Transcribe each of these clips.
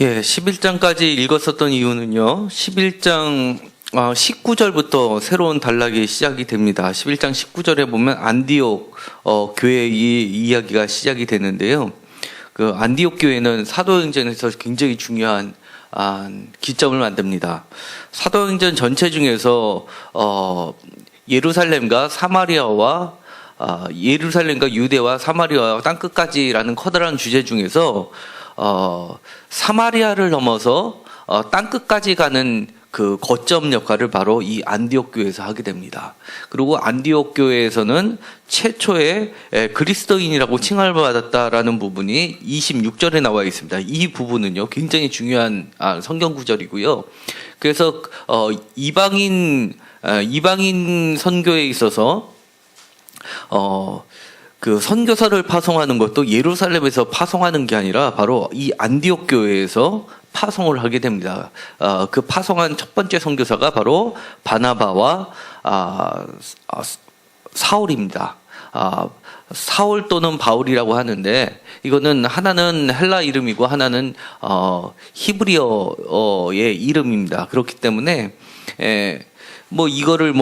예, 11장까지 읽었었던 이유는요. 11장 19절부터 새로운 단락이 시작이 됩니다. 11장 19절에 보면 안디옥 교회의 이야기가 시작이 되는데요. 그 안디옥 교회는 사도행전에서 굉장히 중요한 기점을 만듭니다. 사도행전 전체 중에서 예루살렘과 유대와 사마리아와 땅끝까지라는 커다란 주제 중에서 사마리아를 넘어서 땅끝까지 가는 그 거점 역할을 바로 이 안디옥 교회에서 하게 됩니다. 그리고 안디옥 교회에서는 최초의 그리스도인이라고 칭함을 받았다라는 부분이 26절에 나와 있습니다. 이 부분은요 굉장히 중요한 성경 구절이고요. 그래서 이방인 선교에 있어서 그 선교사를 파송하는 것도 예루살렘에서 파송하는 게 아니라 바로 이 안디옥 교회에서 파송을 하게 됩니다. 그 파송한 첫 번째 선교사가 바로 바나바와 사울입니다. 사울 또는 바울이라고 하는데 이거는 하나는 헬라 이름이고 하나는 히브리어의 이름입니다. 그렇기 때문에 뭐 이거를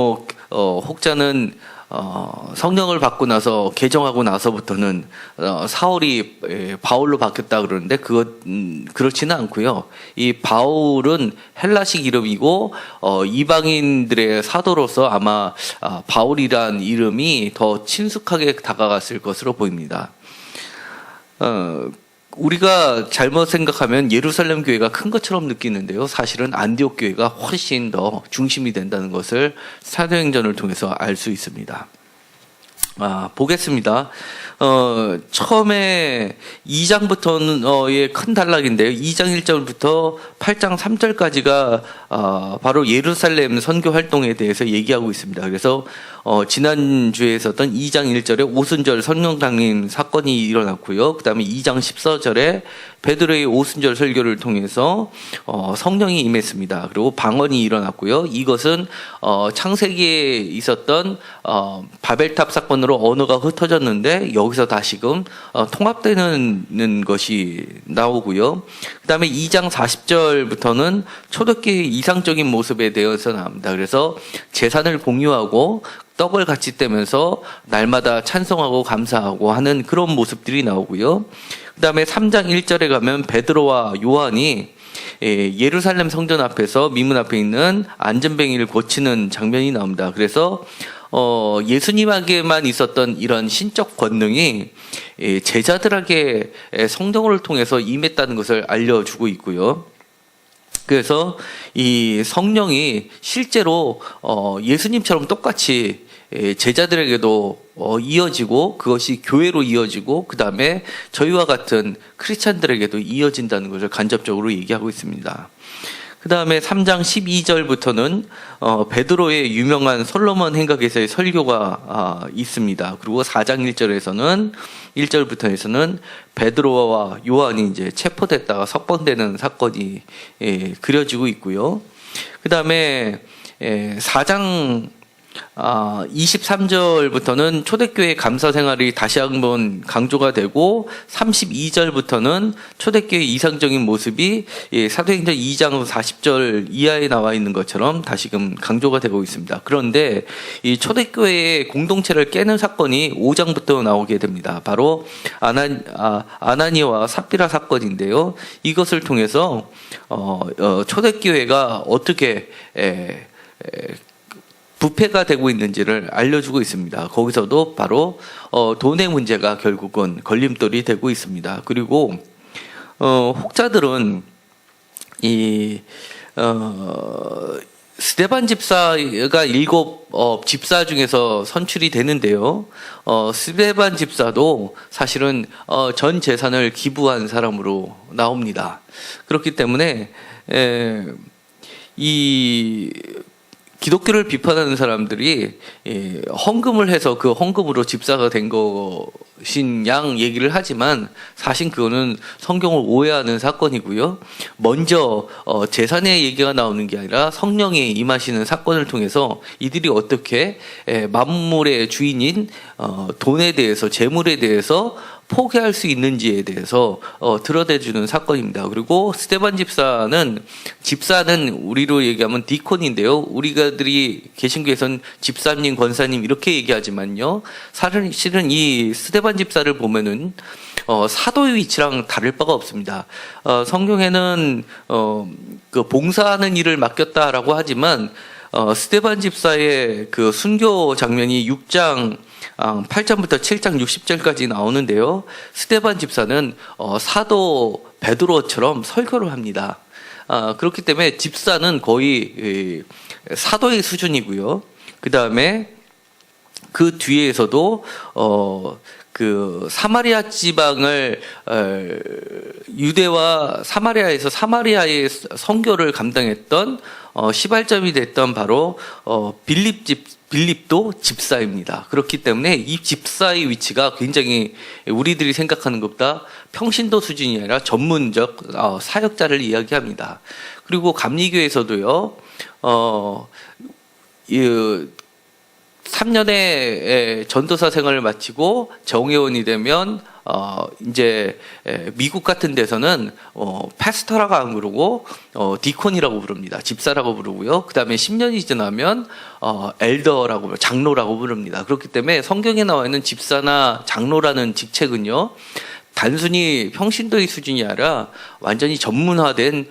혹자는 성령을 받고 나서 개정하고 나서부터는 사울이 바울로 바뀌었다 그러는데 그렇지는 않고요. 이 바울은 헬라식 이름이고 이방인들의 사도로서 아마 바울이란 이름이 더 친숙하게 다가갔을 것으로 보입니다. 우리가 잘못 생각하면 예루살렘 교회가 큰 것처럼 느끼는데요. 사실은 안디옥 교회가 훨씬 더 중심이 된다는 것을 사도행전을 통해서 알 수 있습니다. 보겠습니다. 처음에 2장부터는 큰 단락인데요. 2장 1절부터 8장 3절까지가 바로 예루살렘 선교 활동에 대해서 얘기하고 있습니다. 그래서 지난주에 있었던 2장 1절에 오순절 성령 강림 사건이 일어났고요. 그 다음에 2장 14절에 베드로의 오순절 설교를 통해서 성령이 임했습니다. 그리고 방언이 일어났고요. 이것은 창세기에 있었던 바벨탑 사건으로 언어가 흩어졌는데 여기서 다시금 통합되는 것이 나오고요. 그 다음에 2장 40절부터는 초대교회의 이상적인 모습에 대해서 나옵니다. 그래서 제산을 공유하고 떡을 같이 떼면서 날마다 찬송하고 감사하고 하는 그런 모습들이 나오고요. 그 다음에 3장 1절에 가면 베드로와 요한이 예루살렘 성전 앞에서 미문 앞에 있는 안전뱅이를 고치는 장면이 나옵니다. 그래서 예수님에게만 있었던 이런 신적 권능이 제자들에게 성령을 통해서 임했다는 것을 알려주고 있고요. 그래서 이 성령이 실제로 예수님처럼 똑같이 제자들에게도 이어지고 그것이 교회로 이어지고 그 다음에 저희와 같은 크리스찬들에게도 이어진다는 것을 간접적으로 얘기하고 있습니다. 그 다음에 3장 12절부터는 베드로의 유명한 솔로몬 행각에서의 설교가 있습니다. 그리고 4장 1절부터에서는 베드로와 요한이 이제 체포됐다가 석방되는 사건이 그려지고 있고요. 그 다음에 4장 23절부터는 초대교회 감사 생활이 다시 한번 강조가 되고 32절부터는 초대교회 이상적인 모습이 사도행전 2장 40절 이하에 나와 있는 것처럼 다시금 강조가 되고 있습니다. 그런데 이 초대교회의 공동체를 깨는 사건이 5장부터 나오게 됩니다. 바로 아나니아와 삽비라 사건인데요. 이것을 통해서 초대교회가 어떻게 부패가 되고 있는지를 알려주고 있습니다. 거기서도 바로 돈의 문제가 결국은 걸림돌이 되고 있습니다. 그리고 혹자들은 이 스데반 집사가 7 집사 중에서 선출이 되는데요. 스데반 집사도 사실은 전 재산을 기부한 사람으로 나옵니다. 그렇기 때문에 이 기독교를 비판하는 사람들이 헌금을 해서 그 헌금으로 집사가 된 것인 양 얘기를 하지만 사실 그거는 성경을 오해하는 사건이고요. 먼저 재산의 얘기가 나오는 게 아니라 성령이 임하시는 사건을 통해서 이들이 어떻게 만물의 주인인 돈에 대해서 재물에 대해서 포기할 수 있는지에 대해서 드러내주는 사건입니다. 그리고 스데반 집사는 우리로 얘기하면 디콘인데요. 우리가들이 개신교에서는 집사님, 권사님 이렇게 얘기하지만요. 사실은 이 스데반 집사를 보면은 사도의 위치랑 다를 바가 없습니다. 성경에는 그 봉사하는 일을 맡겼다라고 하지만 스데반 집사의 그 순교 장면이 6장 8절부터 7장 60절까지 나오는데요. 스데반 집사는 사도 베드로처럼 설교를 합니다. 그렇기 때문에 집사는 거의 사도의 수준이고요. 그 다음에 그 뒤에서도 그 사마리아 지방을 유대와 사마리아에서 사마리아의 선교를 감당했던 시발점이 됐던 바로 빌립도 집사입니다. 그렇기 때문에 이 집사의 위치가 굉장히 우리들이 생각하는 것보다 평신도 수준이 아니라 전문적 사역자를 이야기합니다. 그리고 감리교에서도요. 3년의 전도사 생활을 마치고 정회원이 되면 이제 미국 같은 데서는 패스터라고 안 부르고 디콘이라고 부릅니다. 집사라고 부르고요. 그다음에 10년이 지나면 엘더라고 장로라고 부릅니다. 그렇기 때문에 성경에 나와 있는 집사나 장로라는 직책은요. 단순히 평신도의 수준이 아니라 완전히 전문화된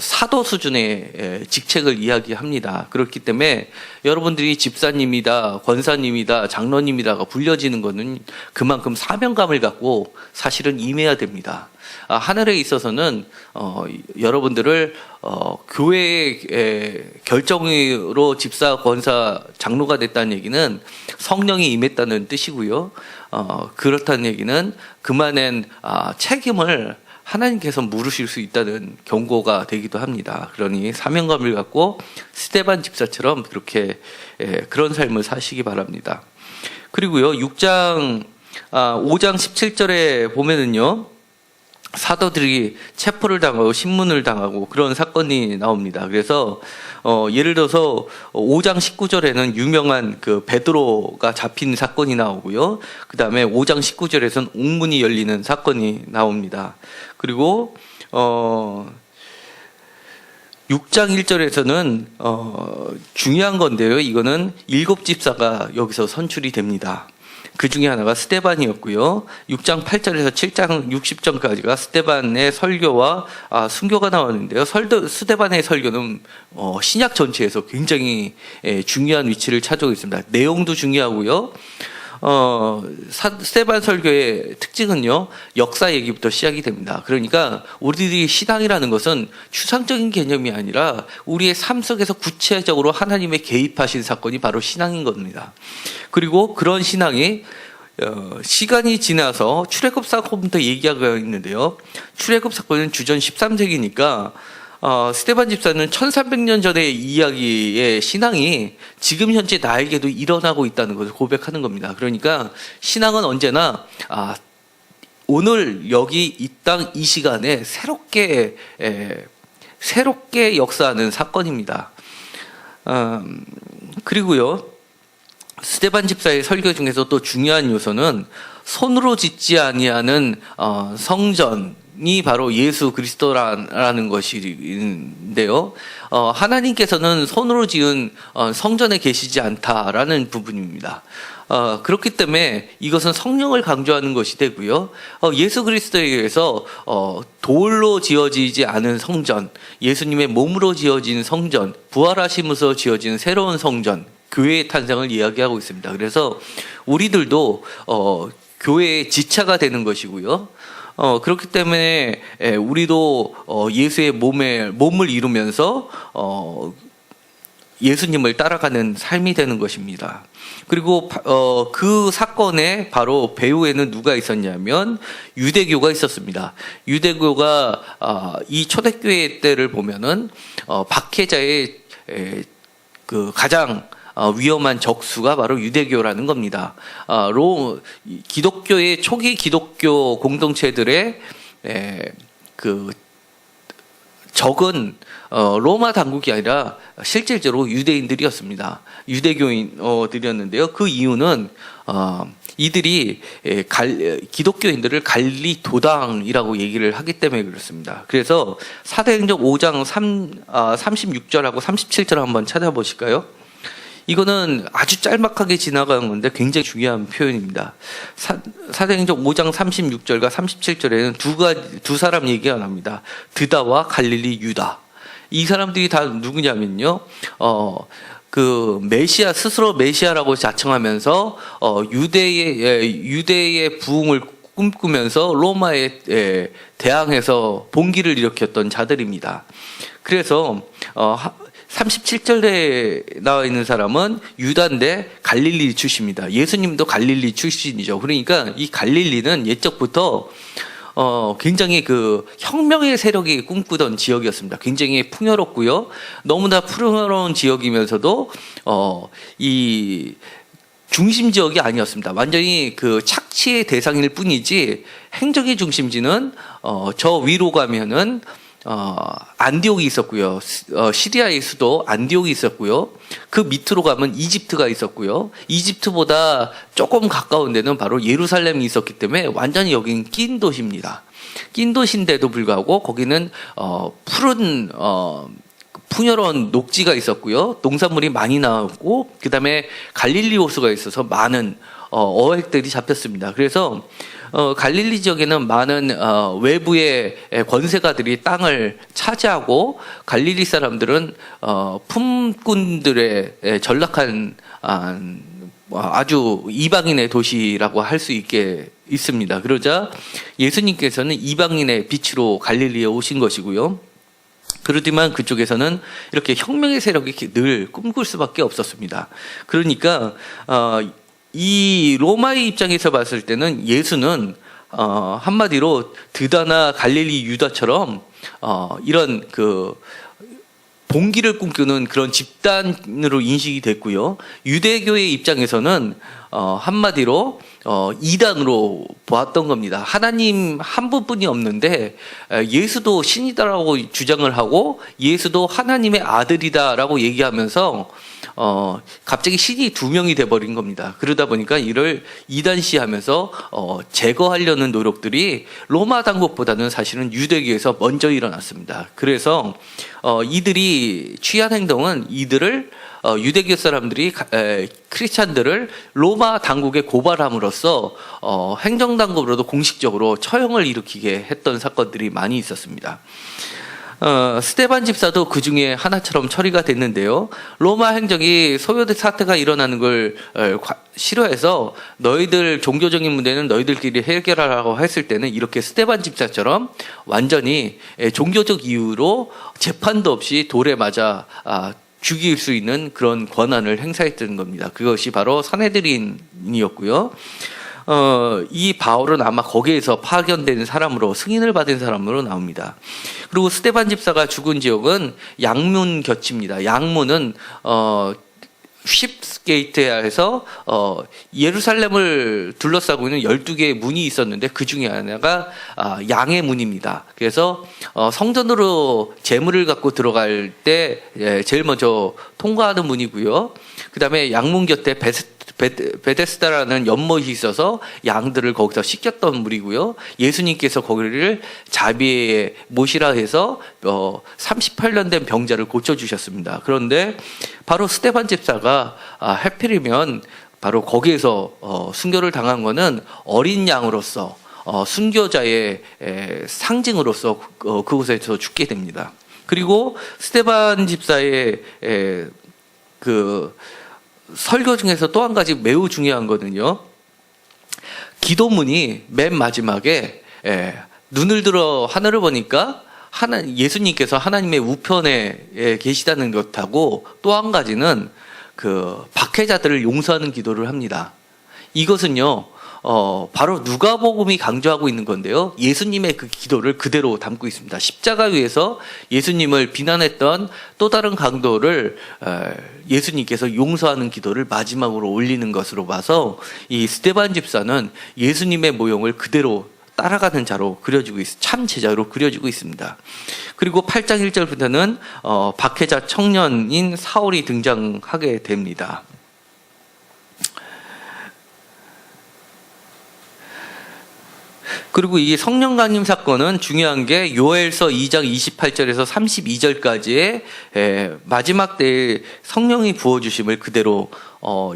사도 수준의 직책을 이야기합니다. 그렇기 때문에 여러분들이 집사님이다, 권사님이다, 장로님이다가 불려지는 것은 그만큼 사명감을 갖고 사실은 임해야 됩니다. 하늘에 있어서는 여러분들을 교회의 결정으로 집사, 권사, 장로가 됐다는 얘기는 성령이 임했다는 뜻이고요. 그렇다는 얘기는 그만한 책임을 하나님께서 물으실 수 있다는 경고가 되기도 합니다. 그러니 사명감을 갖고 스데반 집사처럼 그렇게 그런 삶을 사시기 바랍니다. 그리고요, 5장 17절에 보면은요, 사도들이 체포를 당하고 신문을 당하고 그런 사건이 나옵니다. 그래서 예를 들어서 5장 19절에는 유명한 그 베드로가 잡힌 사건이 나오고요. 그 다음에 5장 19절에서는 옥문이 열리는 사건이 나옵니다. 그리고 6장 1절에서는 중요한 건데요. 이거는 7집사가 여기서 선출이 됩니다. 그 중에 하나가 스데반이었고요. 6장 8절에서 7장 60절까지가 스데반의 설교와 순교가 나왔는데요. 스데반의 설교는 신약 전체에서 굉장히 중요한 위치를 차지하고 있습니다. 내용도 중요하고요. 스데반 설교의 특징은요, 역사 얘기부터 시작이 됩니다. 그러니까 우리들이 신앙이라는 것은 추상적인 개념이 아니라 우리의 삶 속에서 구체적으로 하나님의 개입하신 사건이 바로 신앙인 겁니다. 그리고 그런 신앙이 시간이 지나서 출애굽 사건부터 얘기하고 있는데요. 출애굽 사건은 주전 13세기니까 스데반 집사는 1300년 전의 이야기의 신앙이 지금 현재 나에게도 일어나고 있다는 것을 고백하는 겁니다. 그러니까 신앙은 언제나 오늘 여기 이 땅 이 시간에 새롭게 역사하는 사건입니다. 그리고요, 스데반 집사의 설교 중에서 또 중요한 요소는 손으로 짓지 아니하는 성전이 바로 예수 그리스도라는 것인데요. 하나님께서는 손으로 지은 성전에 계시지 않다라는 부분입니다. 그렇기 때문에 이것은 성령을 강조하는 것이 되고요. 예수 그리스도에 의해서 돌로 지어지지 않은 성전, 예수님의 몸으로 지어진 성전, 부활하심으로써 지어진 새로운 성전, 교회의 탄생을 이야기하고 있습니다. 그래서 우리들도 교회의 지체가 되는 것이고요. 그렇기 때문에 우리도 예수의 몸을 이루면서 예수님을 따라가는 삶이 되는 것입니다. 그리고 그 사건에 바로 배후에는 누가 있었냐면 유대교가 있었습니다. 유대교가 이 초대교회 때를 보면은 박해자의 그 가장 위험한 적수가 바로 유대교라는 겁니다. 기독교의 초기 기독교 공동체들의 그 적은 로마 당국이 아니라 실질적으로 유대인들이었습니다. 유대교인들이었는데요. 그 이유는 이들이 기독교인들을 관리도당이라고 얘기를 하기 때문에 그렇습니다. 그래서 사도행전 5장 36절하고 37절 한번 찾아보실까요? 이거는 아주 짤막하게 지나가는 건데 굉장히 중요한 표현입니다. 사도행전 5장 36절과 37절에는 두 사람 얘기가 납니다. 드다와 갈릴리 유다. 이 사람들이 다 누구냐면요. 그 메시아 스스로 메시아라고 자청하면서 유대의 부흥을 꿈꾸면서 로마에 대항해서 봉기를 일으켰던 자들입니다. 그래서 37절에 나와 있는 사람은 유다인데 갈릴리 출신입니다. 예수님도 갈릴리 출신이죠. 그러니까 이 갈릴리는 옛적부터 굉장히 그 혁명의 세력이 꿈꾸던 지역이었습니다. 굉장히 풍요롭고요. 너무나 풍요로운 지역이면서도 이 중심 지역이 아니었습니다. 완전히 그 착취의 대상일 뿐이지 행정의 중심지는 저 위로 가면은 안디옥이 있었고요. 시리아의 수도 안디옥이 있었고요. 그 밑으로 가면 이집트가 있었고요. 이집트보다 조금 가까운 데는 바로 예루살렘이 있었기 때문에 완전히 여긴 낀 도시입니다. 낀 도시인데도 불구하고 거기는 푸른 풍요로운 녹지가 있었고요. 농산물이 많이 나왔고 그다음에 갈릴리 호수가 있어서 많은 어획들이 잡혔습니다. 그래서 갈릴리 지역에는 많은 외부의 권세가들이 땅을 차지하고 갈릴리 사람들은 품꾼들의 전락한 아주 이방인의 도시라고 할 수 있게 있습니다. 그러자 예수님께서는 이방인의 빛으로 갈릴리에 오신 것이고요. 그렇지만 그쪽에서는 이렇게 혁명의 세력이 늘 꿈꿀 수밖에 없었습니다. 그러니까 이 로마의 입장에서 봤을 때는 예수는 한마디로 드다나 갈릴리 유다처럼 이런 그 봉기를 꿈꾸는 그런 집단으로 인식이 됐고요. 유대교의 입장에서는 한마디로 이단으로 보았던 겁니다. 하나님 한 분뿐이 없는데 예수도 신이다라고 주장을 하고 예수도 하나님의 아들이다라고 얘기하면서 갑자기 신이 두 명이 돼버린 겁니다. 그러다 보니까 이를 이단시하면서 제거하려는 노력들이 로마 당국보다는 사실은 유대교에서 먼저 일어났습니다. 그래서 이들이 취한 행동은 이들을 유대교 사람들이 크리스찬들을 로마 당국에 고발함으로써 행정당국으로도 공식적으로 처형을 일으키게 했던 사건들이 많이 있었습니다. 스데반 집사도 그 중에 하나처럼 처리가 됐는데요. 로마 행정이 소요 사태가 일어나는 걸 싫어해서 너희들 종교적인 문제는 너희들끼리 해결하라고 했을 때는 이렇게 스데반 집사처럼 완전히 종교적 이유로 재판도 없이 돌에 맞아 죽일 수 있는 그런 권한을 행사했던 겁니다. 그것이 바로 산헤드린이었고요. 이 바울은 아마 거기에서 파견된 사람으로 승인을 받은 사람으로 나옵니다. 그리고 스데반 집사가 죽은 지역은 양문 곁입니다. 양문은 쉽게이트에서 예루살렘을 둘러싸고 있는 12개의 문이 있었는데 그 중에 하나가 양의 문입니다. 그래서 성전으로 제물을 갖고 들어갈 때 제일 먼저 통과하는 문이고요. 그 다음에 양문 곁에 베데스다라는 연못이 있어서 양들을 거기서 씻겼던 물이고요. 예수님께서 거기를 자비에 모시라 해서 38년 된 병자를 고쳐주셨습니다. 그런데 바로 스데반 집사가 하필이면 바로 거기에서 순교를 당한 것은 어린 양으로서 순교자의 상징으로서 그곳에서 죽게 됩니다. 그리고 스데반 집사의 그 설교 중에서 또 한 가지 매우 중요한 거는요. 기도문이 맨 마지막에 눈을 들어 하늘을 보니까 예수님께서 하나님의 우편에 계시다는 것하고 또 한 가지는 그 박해자들을 용서하는 기도를 합니다. 이것은요. 바로 누가복음이 강조하고 있는 건데요. 예수님의 그 기도를 그대로 담고 있습니다. 십자가 위에서 예수님을 비난했던 또 다른 강도를 예수님께서 용서하는 기도를 마지막으로 올리는 것으로 봐서 이 스데반 집사는 예수님의 모형을 그대로 따라가는 자로 그려지고 참 제자로 그려지고 있습니다. 그리고 8장 1절부터는 박해자 청년인 사울이 등장하게 됩니다. 그리고 이 성령 강림 사건은 중요한 게 요엘서 2장 28절에서 32절까지의 마지막 때에 성령이 부어주심을 그대로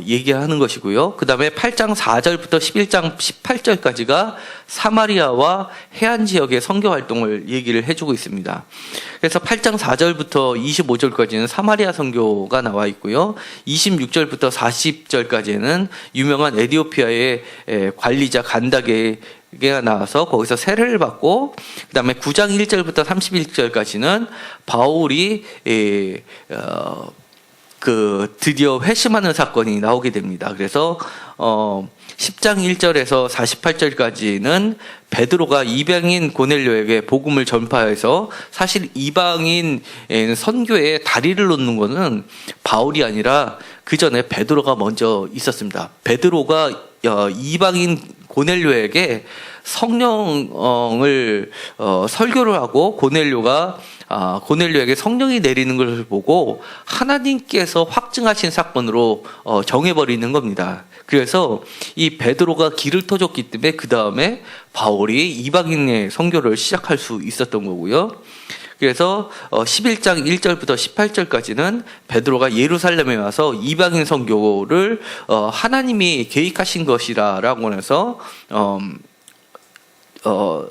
얘기하는 것이고요. 그 다음에 8장 4절부터 11장 18절까지가 사마리아와 해안 지역의 선교 활동을 얘기를 해주고 있습니다. 그래서 8장 4절부터 25절까지는 사마리아 선교가 나와 있고요. 26절부터 40절까지는 유명한 에티오피아의 관리자 간다게가 나와서 거기서 세례를 받고, 그 다음에 9장 1절부터 31절까지는 바울이 드디어 회심하는 사건이 나오게 됩니다. 그래서 10장 1절에서 48절까지는 베드로가 이방인 고넬료에게 복음을 전파해서, 사실 이방인 선교에 다리를 놓는 것은 바울이 아니라 그 전에 베드로가 먼저 있었습니다. 베드로가 이방인 고넬료에게 성령을 설교를 하고, 고넬료에게 성령이 내리는 것을 보고 하나님께서 확증하신 사건으로 정해버리는 겁니다. 그래서 이 베드로가 길을 터줬기 때문에 그 다음에 바울이 이방인의 선교를 시작할 수 있었던 거고요. 그래서 11장 1절부터 18절까지는 베드로가 예루살렘에 와서 이방인 선교를 하나님이 계획하신 것이라고 해서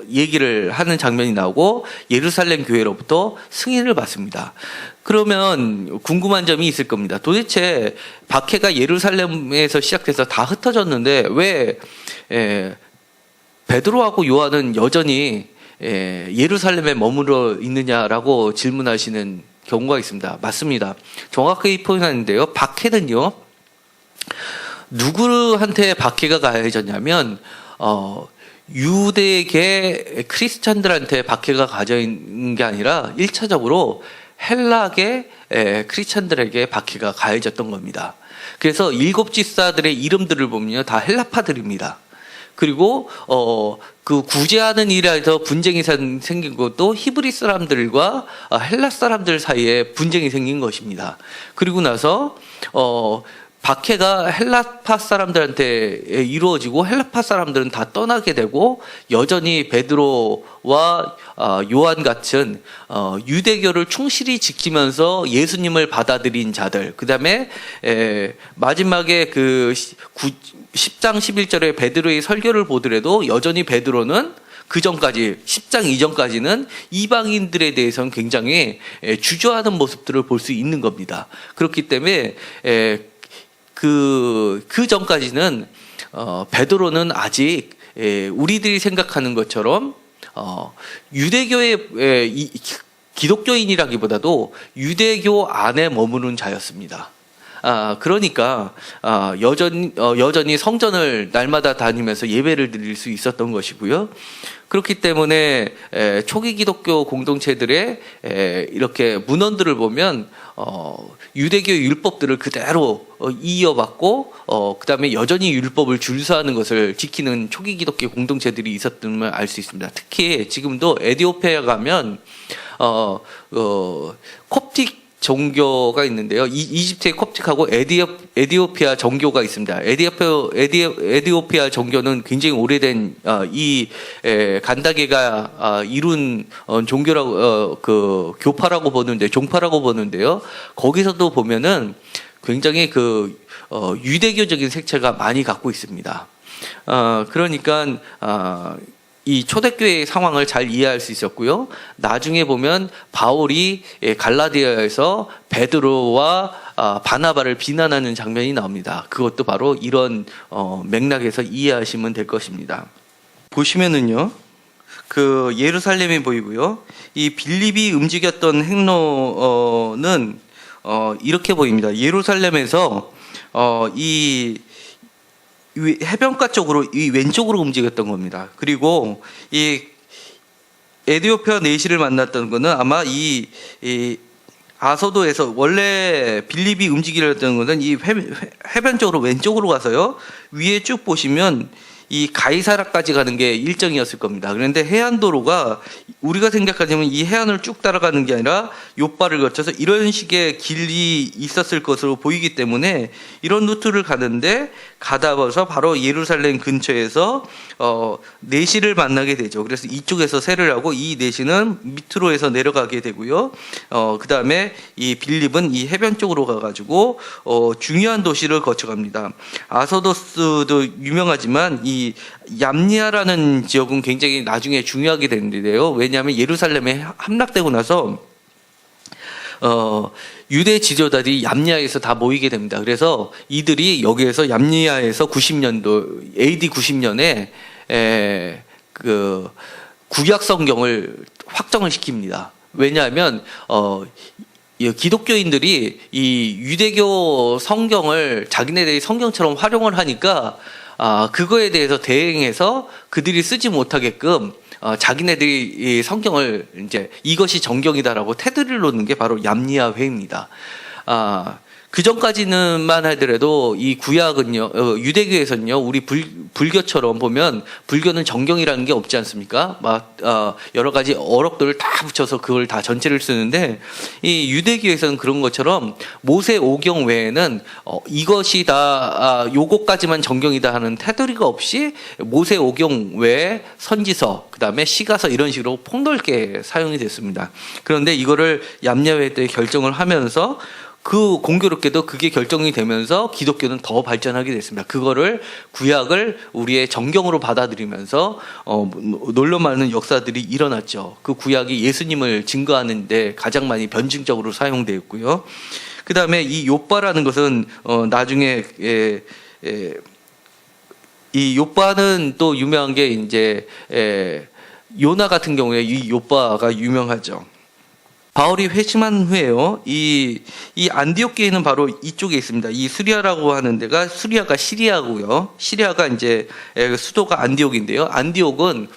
얘기를 하는 장면이 나오고, 예루살렘 교회로부터 승인을 받습니다. 그러면 궁금한 점이 있을 겁니다. 도대체 박해가 예루살렘에서 시작해서 다 흩어졌는데 왜 베드로하고 요한은 여전히 예루살렘에 머물러 있느냐라고 질문하시는 경우가 있습니다. 맞습니다. 정확하게 표현하는데요. 박해는요, 누구한테 박해가 가해졌냐면 유대계 크리스찬들한테 박해가 가져 있는 게 아니라 1차적으로 헬라계 크리스찬들에게 박해가 가해졌던 겁니다. 그래서 7 집사들의 이름들을 보면요, 다 헬라파들입니다. 그리고 그 구제하는 일에서 분쟁이 생긴 것도 히브리 사람들과 헬라 사람들 사이에 분쟁이 생긴 것입니다. 그리고 나서 박해가 헬라파 사람들한테 이루어지고, 헬라파 사람들은 다 떠나게 되고, 여전히 베드로와 요한 같은 유대교를 충실히 지키면서 예수님을 받아들인 자들, 그 다음에 마지막에 그 10장 11절에 베드로의 설교를 보더라도 여전히 베드로는 그 전까지 10장 이전까지는 이방인들에 대해서는 굉장히 주저하는 모습들을 볼 수 있는 겁니다. 그렇기 때문에 그 전까지는 베드로는 아직 우리들이 생각하는 것처럼 유대교의 기독교인이라기보다도 유대교 안에 머무는 자였습니다. 그러니까 여전히 성전을 날마다 다니면서 예배를 드릴 수 있었던 것이고요. 그렇기 때문에 초기 기독교 공동체들의 이렇게 문헌들을 보면 유대교 율법들을 그대로 이어받고 그 다음에 여전히 율법을 준수하는 것을 지키는 초기 기독교 공동체들이 있었음을 알 수 있습니다. 특히 지금도 에티오피아에 가면 콥틱 종교가 있는데요. 이집트의 콥틱하고 에티오피아 정교가 있습니다. 에티오피아 정교는 굉장히 오래된 간다게가 이룬 종교라고 교파라고 보는데, 종파라고 보는데요. 거기서도 보면은 굉장히 유대교적인 색채가 많이 갖고 있습니다. 그러니까 이 초대교회의 상황을 잘 이해할 수 있었고요. 나중에 보면 바울이 갈라디아에서 베드로와 바나바를 비난하는 장면이 나옵니다. 그것도 바로 이런 맥락에서 이해하시면 될 것입니다. 보시면은요, 그 예루살렘이 보이고요. 이 빌립이 움직였던 행로는 이렇게 보입니다. 예루살렘에서 이 해변가 쪽으로, 이 왼쪽으로 움직였던 겁니다. 그리고 이 에티오피아 내시를 만났던 거는 아마 이 아소도에서, 원래 빌립이 움직이려 했던 것은 이 해변 쪽으로 왼쪽으로 가서요, 위에 쭉 보시면 이 가이사라까지 가는 게 일정이었을 겁니다. 그런데 해안도로가 우리가 생각하자면 이 해안을 쭉 따라가는 게 아니라 요바를 거쳐서 이런 식의 길이 있었을 것으로 보이기 때문에 이런 루트를 가는데 가다가서 바로 예루살렘 근처에서 내시를 만나게 되죠. 그래서 이쪽에서 세를 하고 이 내시는 밑으로 해서 내려가게 되고요. 그 다음에 이 빌립은 이 해변 쪽으로 가가지고 중요한 도시를 거쳐갑니다. 아소도스도 유명하지만 이 얌니아라는 지역은 굉장히 나중에 중요하게 되는데요. 왜냐하면 예루살렘에 함락되고 나서 유대 지도자들이 얌니아에서 다 모이게 됩니다. 그래서 이들이 여기에서 얌니아에서 90년도 AD 90년에 그 구약 성경을 확정을 시킵니다. 왜냐하면 기독교인들이 이 유대교 성경을 자기네들이 성경처럼 활용을 하니까 그거에 대해서 대응해서 그들이 쓰지 못하게끔 자기네들이 이 성경을 이제 이것이 정경이다라고 테두리를 놓는 게 바로 얌니아 회의입니다. 그 전까지는만 하더라도 이 구약은요, 유대교에서는요, 우리 불교처럼 보면 불교는 정경이라는 게 없지 않습니까? 여러 가지 어록들을 다 붙여서 그걸 다 전체를 쓰는데 이 유대교에서는 그런 것처럼 모세 오경 외에는 이것이 다 요것까지만 정경이다 하는 테두리가 없이 모세 오경 외에 선지서, 그 다음에 시가서 이런 식으로 폭넓게 사용이 됐습니다. 그런데 이거를 얌야회 때 결정을 하면서 그 공교롭게도 그게 결정이 되면서 기독교는 더 발전하게 됐습니다. 그거를 구약을 우리의 정경으로 받아들이면서 놀러 많은 역사들이 일어났죠. 그 구약이 예수님을 증거하는데 가장 많이 변증적으로 사용되었고요. 그 다음에 이 욥바라는 것은 나중에 이 욥바는 또 유명한 게 이제 요나 같은 경우에 이 욥바가 유명하죠. 바울이 회심한 후에요. 이 안디옥 교회는 바로 이쪽에 있습니다. 이 수리아라고 하는 데가 수리아가 시리아고요. 시리아가 이제 수도가 안디옥인데요. 안디옥은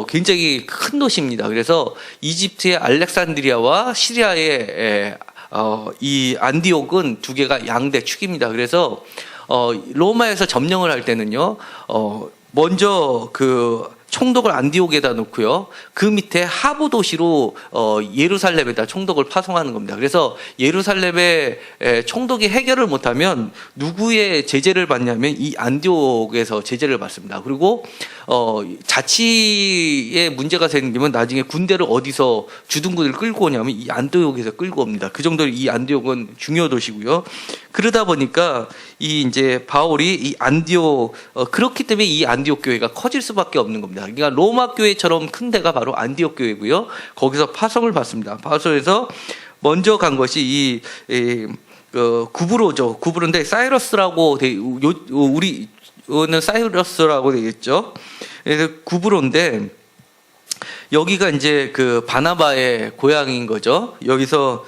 굉장히 큰 도시입니다. 그래서 이집트의 알렉산드리아와 시리아의 이 안디옥은 두 개가 양대 축입니다. 그래서 로마에서 점령을 할 때는요. 먼저 그 총독을 안디옥에다 놓고요. 그 밑에 하부 도시로 예루살렘에다 총독을 파송하는 겁니다. 그래서 예루살렘에 총독이 해결을 못하면 누구의 제재를 받냐면 이 안디옥에서 제재를 받습니다. 그리고 자치에 문제가 생기면 나중에 군대를 어디서 주둔군을 끌고 오냐면 이 안디옥에서 끌고 옵니다. 그 정도로 이 안디옥은 중요 도시고요. 그러다 보니까 이 이제 바울이 이 안디옥 그렇기 때문에 이 안디옥 교회가 커질 수밖에 없는 겁니다. 그러니까 로마 교회처럼 큰 데가 바로 안디옥 교회고요. 거기서 파송을 받습니다. 파송에서 먼저 간 것이 구브로죠. 구브로인데 사이러스라고 우리는 사이러스라고 되겠죠. 그래서 구브로인데 여기가 이제 그 바나바의 고향인 거죠. 여기서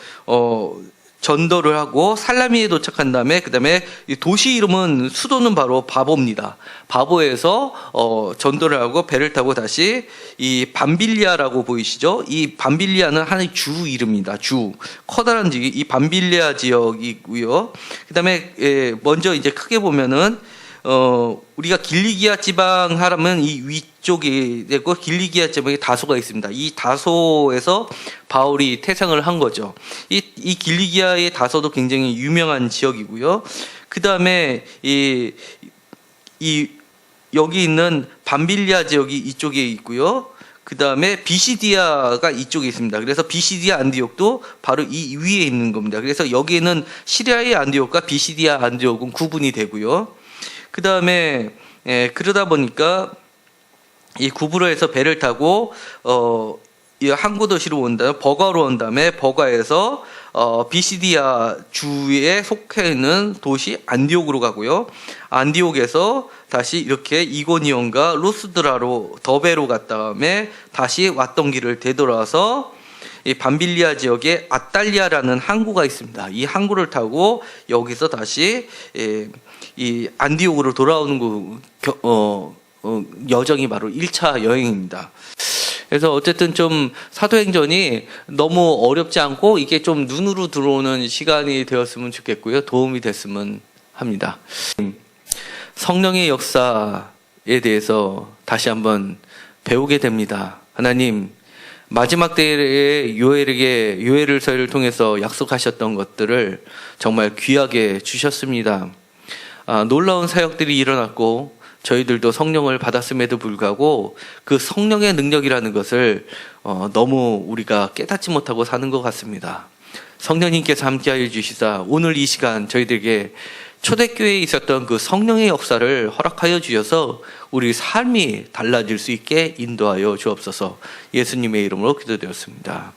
전도를 하고 살라미에 도착한 다음에 그다음에 도시 이름은 수도는 바로 바보입니다. 바보에서 전도를 하고 배를 타고 다시 이 밤빌리아라고 보이시죠? 이 밤빌리아는 하나의 주 이름입니다. 주 커다란 지역 이 밤빌리아 지역이고요. 그다음에 먼저 이제 크게 보면은 우리가 길리기아 지방 하라면 이 위쪽이 되고 길리기아 지방에 다소가 있습니다. 이 다소에서 바울이 태생을 한 거죠. 이 길리기아의 다소도 굉장히 유명한 지역이고요. 그 다음에 여기 있는 밤빌리아 지역이 이쪽에 있고요. 그 다음에 비시디아가 이쪽에 있습니다. 그래서 비시디아 안디옥도 바로 이 위에 있는 겁니다. 그래서 여기에는 시리아의 안디옥과 비시디아 안디옥은 구분이 되고요. 그 다음에 그러다 보니까 이 구브로에서 배를 타고 이 항구 도시로 온 다음에 버가로 온 다음에 버가에서 비시디아 주에 속해 있는 도시 안디옥으로 가고요. 안디옥에서 다시 이렇게 이고니온과 루스드라로 더베로 갔 다음에 다시 왔던 길을 되돌아서 이 밤빌리아 지역에 아탈리아라는 항구가 있습니다. 이 항구를 타고 여기서 다시 이 안디옥으로 돌아오는 여정이 바로 1차 여행입니다. 그래서 어쨌든 좀 사도행전이 너무 어렵지 않고 이게 좀 눈으로 들어오는 시간이 되었으면 좋겠고요. 도움이 됐으면 합니다. 성령의 역사 대해서 다시 한번 배우게 됩니다. 하나님, 마지막 때에 요엘을 통해서 약속하셨던 것들을 정말 귀하게 주셨습니다. 놀라운 사역들이 일어났고 저희들도 성령을 받았음에도 불구하고 그 성령의 능력이라는 것을 너무 우리가 깨닫지 못하고 사는 것 같습니다. 성령님께서 함께하여 주시사 오늘 이 시간 저희들에게 초대교회에 있었던 그 성령의 역사를 허락하여 주셔서 우리 삶이 달라질 수 있게 인도하여 주옵소서. 예수님의 이름으로 기도드렸습니다.